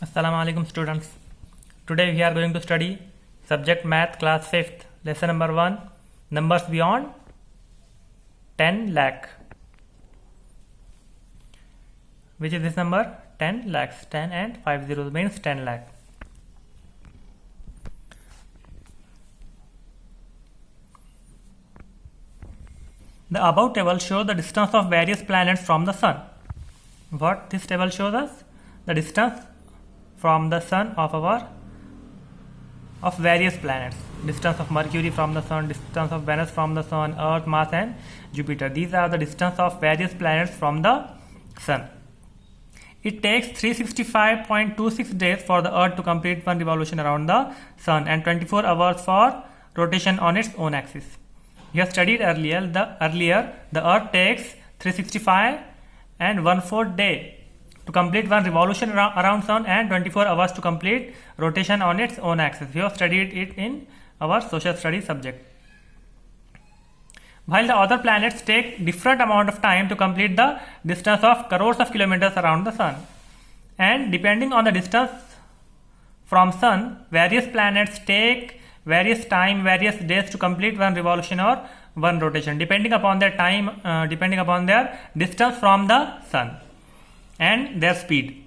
Assalamu alaikum students. Today we are going to study subject math class 5th lesson number 1 numbers beyond 10 lakh, which is this number 10 lakhs. 10 and 5 zeros means 10 lakh. The above table shows the distance of various planets from the sun. What this table shows us? The distance from the sun of various planets. Distance of Mercury from the sun, distance of Venus from the sun, Earth, Mars and Jupiter. These are the distance of various planets from the sun. It takes 365.26 days for the Earth to complete one revolution around the sun and 24 hours for rotation on its own axis. We have studied earlier the Earth takes 365 and 1/4 day to complete one revolution around sun and 24 hours to complete rotation on its own axis. We have studied it in our social studies subject. While the other planets take different amount of time to complete the distance of crores of kilometers around the sun, and depending on the distance from sun, various planets take various time, various days to complete one revolution or one rotation, depending upon their time, depending upon their distance from the sun and their speed.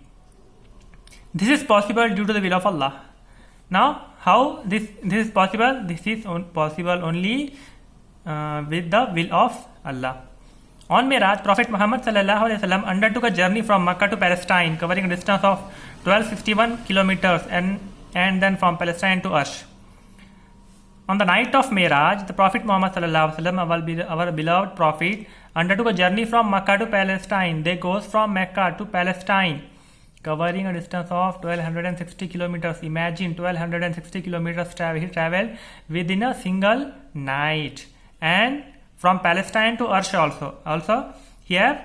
This is possible due to the will of Allah. Now, how this is possible? This is possible only with the will of Allah. On Miraj, Prophet Muhammad sallallahu alaihi wasallam undertook a journey from Mecca to Palestine, covering a distance of 1261 kilometers, and then from Palestine to Arsh. On the night of Miraj, the Prophet Muhammad sallallahu alaihi wasallam, our beloved Prophet, undertook a journey from Mecca to Palestine. They goes from Mecca to Palestine, covering a distance of 1260 kilometers. Imagine 1260 kilometers he traveled within a single night. And from Palestine to Arsh also he have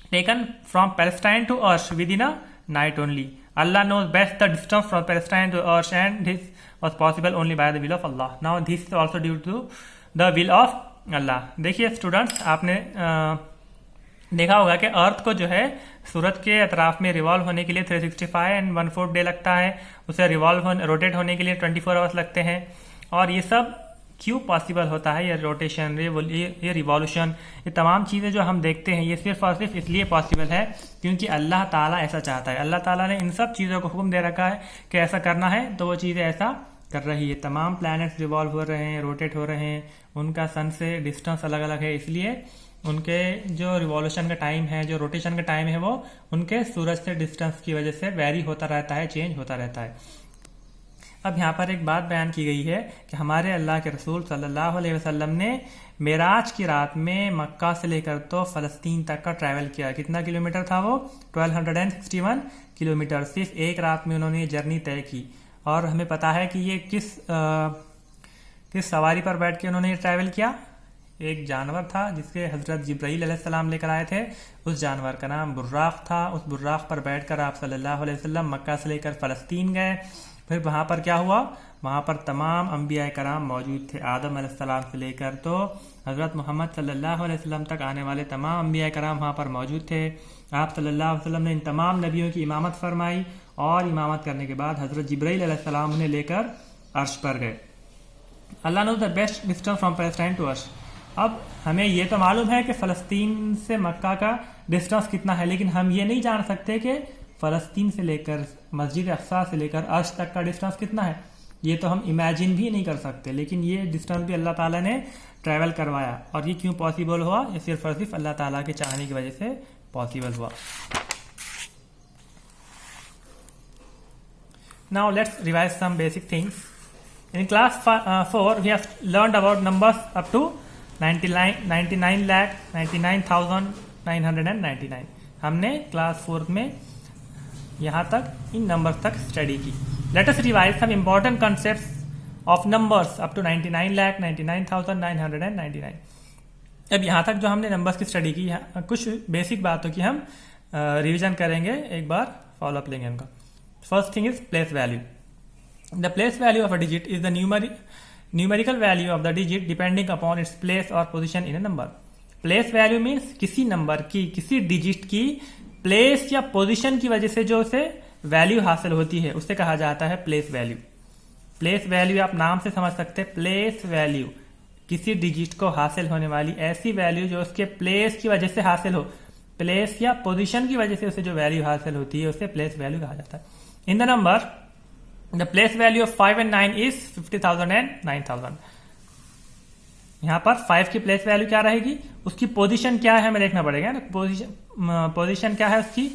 taken from Palestine to Arsh within a night only. Allah knows best the distance from Palestine to Arsh, and this was possible only by the will of Allah. Now this is also due to the will of अल्लाह. देखिए students, आपने देखा होगा कि अर्थ को जो है सूरज के अतराफ में रिवॉल्व होने के लिए 365 एंड 1/4 डे लगता है. उसे रोटेट होने के लिए 24 आवर्स लगते हैं. और ये सब क्यों पॉसिबल होता है? ये रोटेशन, ये रिवॉल्यूशन, ये तमाम चीज़ें जो हम देखते हैं, ये सिर्फ और सिर्फ इसलिए पॉसिबल है क्योंकि अल्लाह ताला ऐसा चाहता है. अल्लाह ताला ने इन सब चीज़ों को हुक्म दे रखा है कि ऐसा करना है, तो वो चीज़ें ऐसा कर रही है. तमाम प्लैनेट्स रिवॉल्व हो रहे हैं, रोटेट हो रहे हैं, उनका सन से डिस्टेंस अलग अलग है, इसलिए उनके जो रिवॉल्यूशन का टाइम है, जो रोटेशन का टाइम है, वो उनके सूरज से डिस्टेंस की वजह से वेरी होता रहता है, चेंज होता रहता है. अब यहाँ पर एक बात बयान की गई है कि हमारे अल्लाह के रसूल सल्लल्लाहु अलैहि वसल्लम ने मेराज की रात में मक्का से लेकर तो फ़लस्तीन तक का ट्रैवल किया. कितना किलोमीटर था वो? 1261 किलोमीटर. सिर्फ एक रात में उन्होंने ये जर्नी तय की. और हमें पता है कि ये किस सवारी पर बैठ के उन्होंने ये ट्रैवल किया. एक जानवर था जिसके हज़रत जिब्राईल अलैहिस्सलाम लेकर आए थे. उस जानवर का नाम बुर्राक था. उस बुर्राक पर बैठकर आप सल्लल्लाहु अलैहि वसल्लम मक्का से लेकर फ़लस्तीन गए. फिर वहाँ पर क्या हुआ? वहाँ पर तमाम अंबिया कराम मौजूद थे. आदम अलैहिस्सलाम से लेकर तो हज़रत मोहम्मद सल्लल्लाहु अलैहि वसल्लम तक आने वाले तमाम अंबिया कराम वहाँ पर मौजूद थे. आप सल्लल्लाहु अलैहि वसल्लम ने इन तमाम नबियों की इमामत फरमाई, और इमामत करने के बाद हज़रत जिब्राईल अलैहिस्सलाम उन्हें लेकर अर्श पर गए. Allah knows the best distance from Palestine to अर्श. अब हमें ये तो मालूम है कि फ़लस्तीन से मक्का का डिस्टेंस कितना है, लेकिन हम ये नहीं जान सकते कि फ़लस्तीन से लेकर मस्जिद अक्सा से लेकर अर्श तक का डिस्टेंस कितना है. ये तो हम इमेजिन भी नहीं कर सकते, लेकिन ये डिस्टेंस भी अल्लाह ताला ने ट्रैवल करवाया. और ये क्यों पॉसिबल हुआ? ये सिर्फ और सिर्फ अल्लाह ताला के चाहने की वजह से पॉसिबल हुआ. Now let's revise some basic things. In class 4 we have learned about numbers up to 99,99,999. हमने क्लास 4 में यहाँ तक इन नंबर्स तक स्टडी की. Let us revise some important concepts of numbers up to 99,99,999. अब यहाँ तक जो हमने नंबर्स की स्टडी की, कुछ बेसिक बातों की हम रिवीजन करेंगे, एक बार फॉलोअप लेंगे उनका. First thing is place value. The place value of a digit is the numerical value of the digit depending upon its place or position in a number. Place value means किसी number की, किसी digit की place या position की वजह से जो उसे वैल्यू हासिल होती है उससे कहा जाता है प्लेस वैल्यू। प्लेस वैल्यू आप नाम से समझ सकते हैं। प्लेस वैल्यू किसी डिजिट को हासिल होने वाली ऐसी वैल्यू जो उसके प्लेस की वजह से हासिल हो, प्लेस या पोजीशन की वजह से उसे जो वैल्यू हासिल होती है उसे प्लेस वैल्यू कहा जाता है। In the number the place value of 5 and 9 is 50,000 and 9,000। यहां पर 5 की प्लेस वैल्यू क्या रहेगी, उसकी पोजीशन क्या है हमें देखना पड़ेगा ना। पोजीशन क्या है उसकी,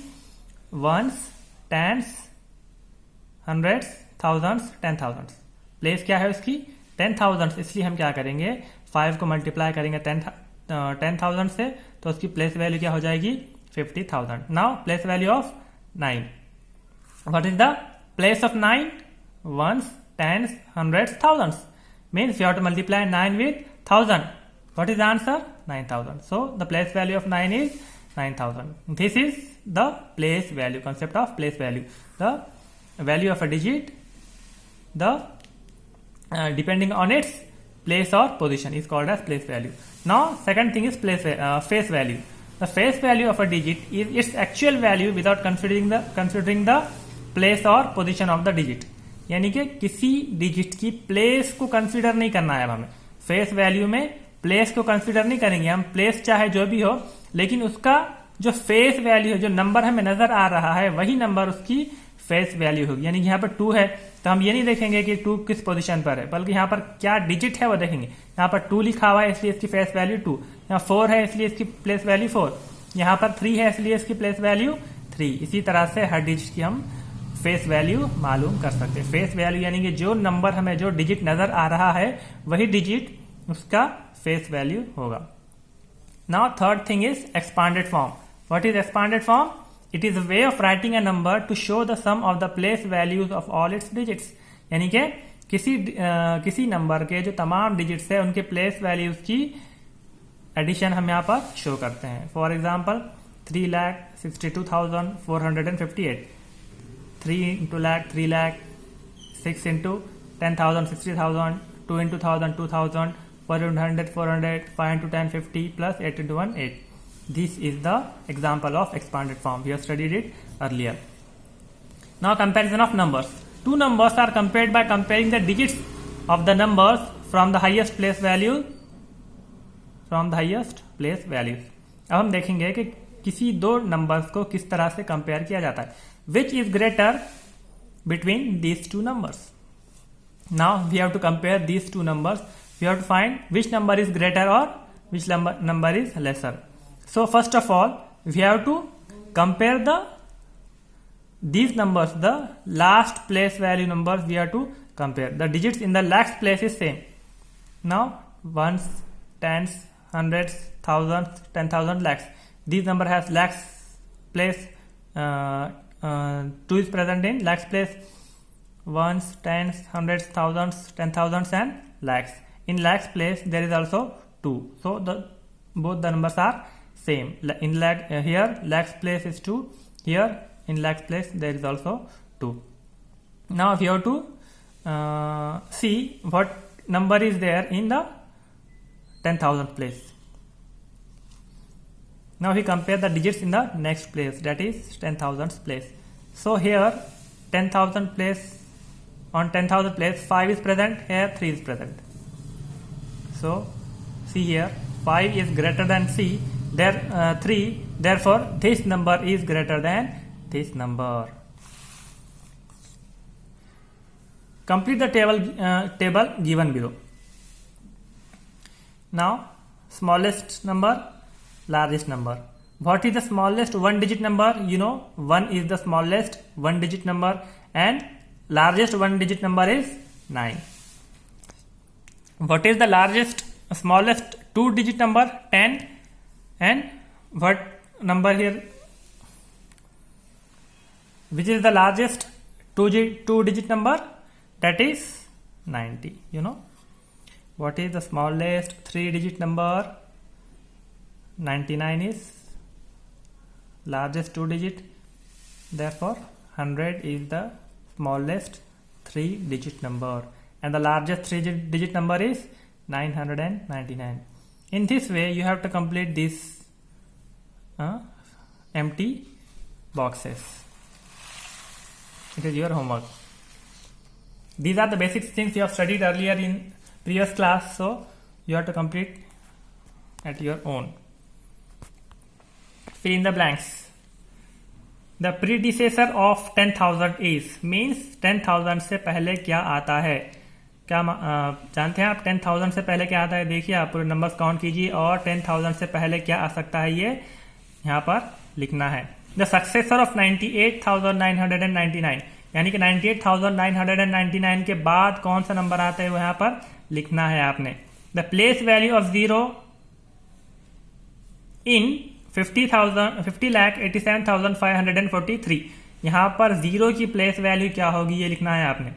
ones, tens, hundreds, thousands, 10,000। Place क्या है उसकी 10,000, इसलिए हम क्या करेंगे 5 को मल्टीप्लाई करेंगे 10,000 से, तो उसकी प्लेस वैल्यू क्या हो जाएगी 50,000। Now place value of 9, what is the place of 9, ones, tens, hundreds, thousands, means you have to multiply 9 with 1000. What is the answer? 9,000. So the place value of 9 is 9,000. This is the place value, concept of place value. The value of a digit, the depending on its place or position is called as place value. Now second thing is face value. The face value of a digit is its actual value without considering the place or position of the digit. यानी कि किसी digit की place को consider नहीं करना है। अब हमें फेस वैल्यू में प्लेस को कंसीडर नहीं करेंगे हम, प्लेस चाहे जो भी हो, लेकिन उसका जो फेस वैल्यू है, जो नंबर हमें नजर आ रहा है, वही नंबर उसकी फेस वैल्यू होगी। यानी कि यहाँ पर 2 है तो हम ये नहीं देखेंगे कि 2 किस पोजीशन पर है, बल्कि यहाँ पर क्या डिजिट है वो देखेंगे। यहाँ पर 2 लिखा हुआ है इसलिए इसकी फेस वैल्यू 2, यहाँ 4 है इसलिए इसकी प्लेस वैल्यू 4, यहाँ पर 3 है इसलिए इसकी प्लेस वैल्यू 3। इसी तरह से हर डिजिट की हम फेस वैल्यू मालूम कर सकते हैं। फेस वैल्यू यानी कि जो नंबर हमें जो डिजिट नजर आ रहा है वही डिजिट उसका फेस वैल्यू होगा। Now third thing is expanded form. What is expanded form? It is a way of writing a number to show the sum of the place values of all its digits. यानी कि किसी number के जो तमाम digits है उनके place values की addition हम यहाँ पर शो करते हैं। For example 3,62,458, 3 into lakh 3 lakh, 6 into 10,000 60,000, 2 into 1,000 2,000, 4 into 100 400, 5 into 10 50, plus 8 into 1 8. This is the example of expanded form. We have studied it earlier. Now comparison of numbers. Two numbers are compared by comparing the digits of the numbers from the highest place value. अब हम देखेंगे कि किसी दो numbers को किस तरह से कंपेयर किया जाता है। Which is greater between these two numbers? Now we have to compare these two numbers. We have to find which number is greater or which number is lesser. So first of all, we have to compare these numbers, the last place value numbers. We have to compare the digits in the lakhs place is same. Now ones, tens, hundreds, thousands, 10,000, lakhs. This number has lakhs place. 2 is present in lakhs place. Ones, tens, hundreds, thousands, 10,000s and lakhs. In lakhs place there is also 2. So both the numbers are same. In here lakhs place is 2. Here in lakhs place there is also 2. Now if you have to see what number is there in the 10,000 place. Now we compare the digits in the next place, that is 10,000 place. So here 10,000 place, on 10,000 place 5 is present, here 3 is present. So see here 5 is greater than 3, therefore this number is greater than this number. Complete the table given below. Now smallest number, largest number. What is the smallest one digit number? You know 1 is the smallest one digit number and largest one digit number is 9. What is the smallest two digit number? 10. And what number here? Which is the largest two digit number? That is 90. You know what is the smallest 3 digit number? 99 is largest 2 digit, therefore 100 is the smallest 3 digit number and the largest 3 digit number is 999. In this way you have to complete these empty boxes. It is your homework. These are the basic things you have studied earlier in previous class, so you have to complete at your own. Fill in the blanks. The predecessor of 10,000 is means 10,000 से पहले क्या आता है? क्या जानते हैं आप 10,000 से पहले क्या आता है? देखिए आप पूरे नंबर्स काउंट कीजिए और 10,000 से पहले क्या आ सकता है ये यहाँ पर लिखना है. द सक्सेसर ऑफ 98,999 यानी कि 98,999 के बाद कौन सा नंबर आता है वो यहाँ पर लिखना है आपने. The place value of zero in 50,87,543 यहाँ पर जीरो की प्लेस वैल्यू क्या होगी ये लिखना है आपने.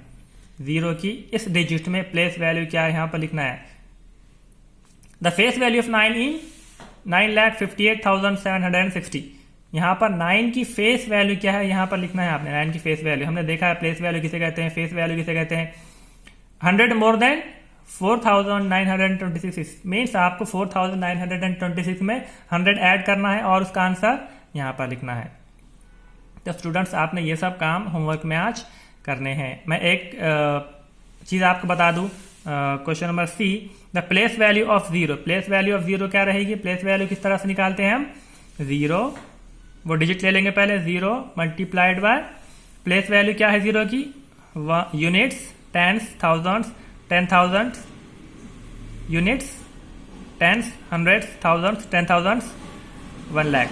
जीरो की इस डिजिट में प्लेस वैल्यू क्या है यहाँ पर लिखना है. द फेस वैल्यू ऑफ 9 इन 9,58,760 यहाँ पर 9 की फेस वैल्यू क्या है यहाँ पर लिखना है आपने. 9 की फेस वैल्यू हमने देखा है प्लेस वैल्यू किसे कहते हैं, फेस वैल्यू किसे कहते हैं. 100 मोर देन 4,926 मीन्स आपको 4,926 में 100 ऐड करना है और उसका आंसर यहाँ पर लिखना है. तो स्टूडेंट्स आपने ये सब काम होमवर्क में आज करने हैं. मैं एक चीज आपको बता दूं. Question number C, the place value of zero. Place value of zero क्या रहेगी? प्लेस वैल्यू किस तरह से निकालते हैं हम? जीरो वो डिजिट ले लेंगे पहले, zero multiplied by place value क्या है जीरो की? Units, tens, thousands, 10,000 units, tens, hundreds, thousands, 10,000, 1 lakh.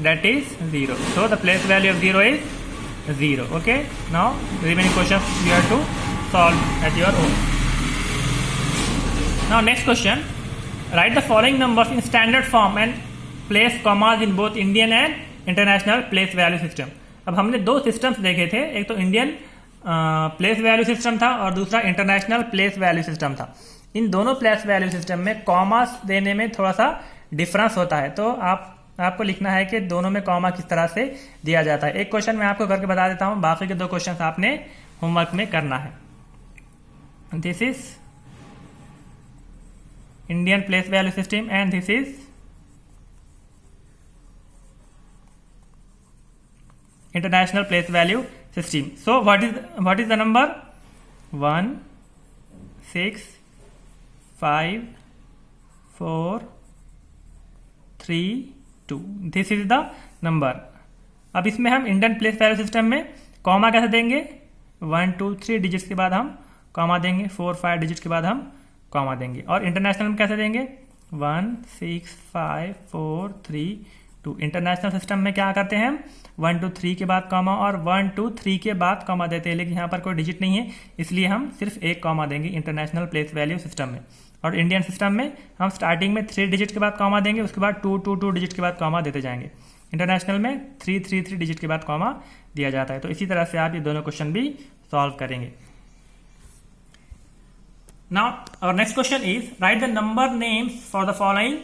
That is 0. So the place value of 0 is 0. Okay. Now remaining questions you have to solve at your own. Now next question. Write the following numbers in standard form and place commas in both Indian and international place value system. अब हमने दो systems देखे थे. एक तो Indian place value system था और दूसरा इंटरनेशनल प्लेस वैल्यू सिस्टम था. इन दोनों प्लेस वैल्यू सिस्टम में कॉमास देने में थोड़ा सा डिफरेंस होता है. तो आपको लिखना है कि दोनों में कॉमा किस तरह से दिया जाता है. एक क्वेश्चन मैं आपको करके बता देता हूं, बाकी के दो क्वेश्चन आपने होमवर्क में करना है. This is Indian place value system and this is international place value system. So what is the number? 1 6 5 4 3 2. This is the number. अब इसमें हम इंडियन प्लेस वैल्यू सिस्टम में कॉमा कैसे देंगे? 1 2 3 डिजिट्स के बाद हम कॉमा देंगे, 4 5 डिजिट के बाद हम कॉमा देंगे. और इंटरनेशनल में कैसे देंगे? 1 6 5 4 3 2. इंटरनेशनल सिस्टम में क्या करते हैं हम? 1 2 3 के बाद कॉमा और 1 2 3 के बाद कॉमा देते हैं, लेकिन यहाँ पर कोई डिजिट नहीं है इसलिए हम सिर्फ एक कॉमा देंगे इंटरनेशनल प्लेस वैल्यू सिस्टम में. और इंडियन सिस्टम में हम स्टार्टिंग में 3 डिजिट के बाद कॉमा देंगे, उसके बाद 2 2 2 डिजिट के बाद कॉमा देते जाएंगे. इंटरनेशनल में 3 3 3 डिजिट के बाद कॉमा दिया जाता है. तो इसी तरह से आप ये दोनों क्वेश्चन भी सॉल्व करेंगे. Now our next question is write the number names for the following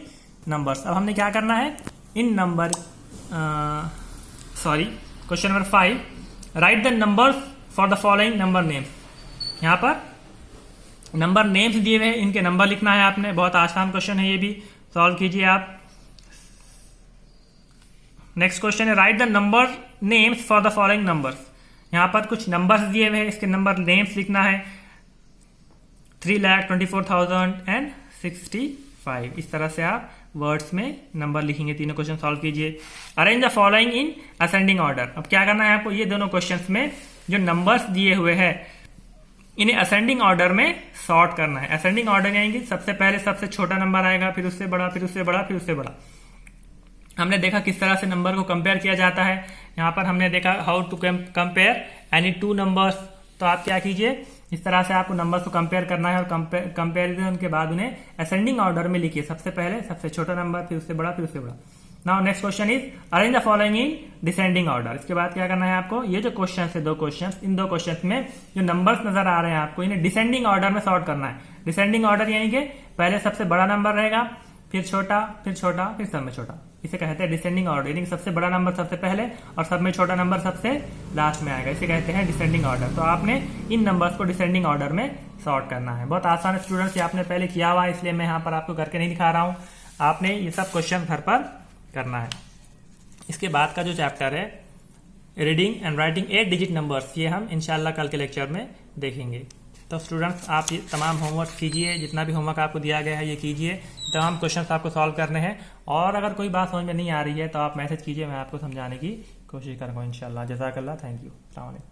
numbers. अब हमने क्या करना है? In number question number 5, write the numbers for the following number names. यहाँ पर नंबर नेम्स दिए हुए हैं, इनके नंबर लिखना है आपने. बहुत आसान क्वेश्चन है, ये भी सॉल्व कीजिए आप. नेक्स्ट क्वेश्चन है right the number names for the following numbers. यहाँ पर कुछ नंबर्स दिए हुए हैं, इसके नंबर नेम्स लिखना है. 3,24,065. इस तरह से आप वर्ड्स में नंबर लिखेंगे. तीनों क्वेश्चन सॉल्व कीजिए. Arrange the following in ascending order. अब क्या करना है आपको? ये दोनों क्वेश्चंस में जो नंबर्स दिए हुए हैं इन्हें असेंडिंग ऑर्डर में सॉर्ट करना है. असेंडिंग ऑर्डर यानी कि सबसे पहले सबसे छोटा नंबर आएगा, फिर उससे बड़ा, फिर उससे बड़ा, फिर उससे बड़ा. हमने देखा किस तरह से नंबर को कंपेयर किया जाता है. यहाँ पर हमने देखा how to compare any two numbers. तो आप क्या कीजिए, इस तरह से आपको नंबर्स को कंपेयर करना है और कंपेरिजन के बाद उन्हें असेंडिंग ऑर्डर में लिखिए. सबसे पहले सबसे छोटा नंबर, फिर उससे बड़ा, फिर उससे बड़ा. Now next question is arrange the following in descending order. इसके बाद क्या करना है आपको? ये जो क्वेश्चन है, दो क्वेश्चन, इन दो क्वेश्चन में जो नंबर्स नजर आ रहे हैं आपको इन्हें डिसेंडिंग ऑर्डर में सॉर्ट करना है. डिसेंडिंग ऑर्डर यानी कि पहले सबसे बड़ा नंबर रहेगा, फिर छोटा, फिर छोटा, फिर सब में छोटा. इसे कहते हैं डिसेंडिंग ऑर्डर. यानी कि सबसे बड़ा नंबर सबसे पहले और सब में छोटा नंबर सबसे लास्ट में आएगा. इसे कहते हैं डिसेंडिंग ऑर्डर. तो आपने इन नंबर्स को डिसेंडिंग ऑर्डर में सॉर्ट करना है. बहुत आसान है स्टूडेंट्स, ये आपने पहले किया हुआ है इसलिए मैं यहाँ पर आपको करके नहीं दिखा रहा हूँ. आपने ये सब क्वेश्चन घर पर करना है. इसके बाद का जो चैप्टर है reading and writing 8 digit numbers, ये हम इंशाल्लाह कल के लेक्चर में देखेंगे। तो स्टूडेंट्स आप ये तमाम होमवर्क कीजिए, जितना भी होमवर्क आपको दिया गया है ये कीजिए, तमाम क्वेश्चंस आपको सॉल्व करने हैं। और अगर कोई बात समझ में नहीं आ रही है तो आप मैसेज कीजिए, मैं आपको समझाने की कोशिश करूँगा इंशाल्लाह। जज़ाकल्लाह, थैंक यू, अस्सलाम वालेकुम।